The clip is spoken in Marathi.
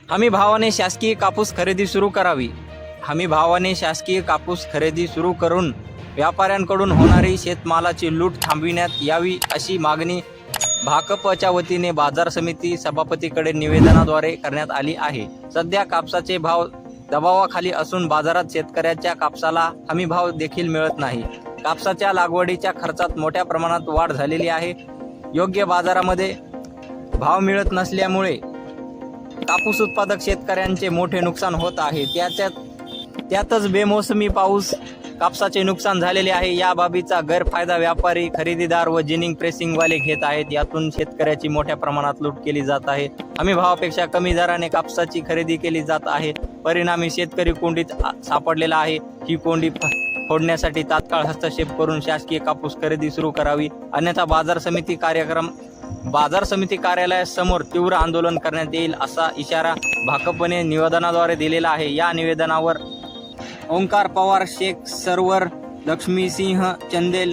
हमी भावाने शासकीय कापूस खरेदी सुरू करावी। हमी भावाने शासकीय कापूस खरेदी सुरू करून व्यापाऱ्यांकडून होणारी शेतमालाची लूट थांबविण्यात यावी अशी मागणी भाकपच्या वतीने बाजार समिती सभापतीकडे निवेदनाद्वारे करण्यात आली आहे। सध्या कापसाचे भाव दबावाखाली असून बाजारात शेतकऱ्याच्या कापसाला हमी भाव देखील मिळत नाही। कापसाच्या लागवडीच्या खर्चात मोठ्या प्रमाणात वाढ झालेली आहे। योग्य बाजारामध्ये भाव मिळत नसल्यामुळे कापूस उत्पादक शेतकऱ्यांचे मोठे नुकसान होत आहे। त्यातच बेमोसमी पाऊस कापसाचे नुकसान झालेले आहे। या बाबीचा गैरफायदा व्यापारी, खरेदीदार व जिनिंग प्रेसिंगवाले घेत आहेत। यातून शेतकऱ्याची मोठ्या प्रमाणात लूट केली जात आहे। हमी भावापेक्षा कमी दराने कापसाची खरेदी केली जात आहे। परिणामी शेतकरी कोंडीत सापडलेला आहे। ही कोंडी फोडण्यासाठी तात्काळ हस्तक्षेप करून शासकीय कापूस खरेदी सुरू करावी, अन्यथा बाजार समिती कार्यालयासमोर तीव्र आंदोलन करण्यात येईल असा इशारा भाकपने निवेदनाद्वारे दिलेला आहे। या निवेदनावर ओंकार पवार, शेख सरवर, लक्ष्मीसिंह चंदेल,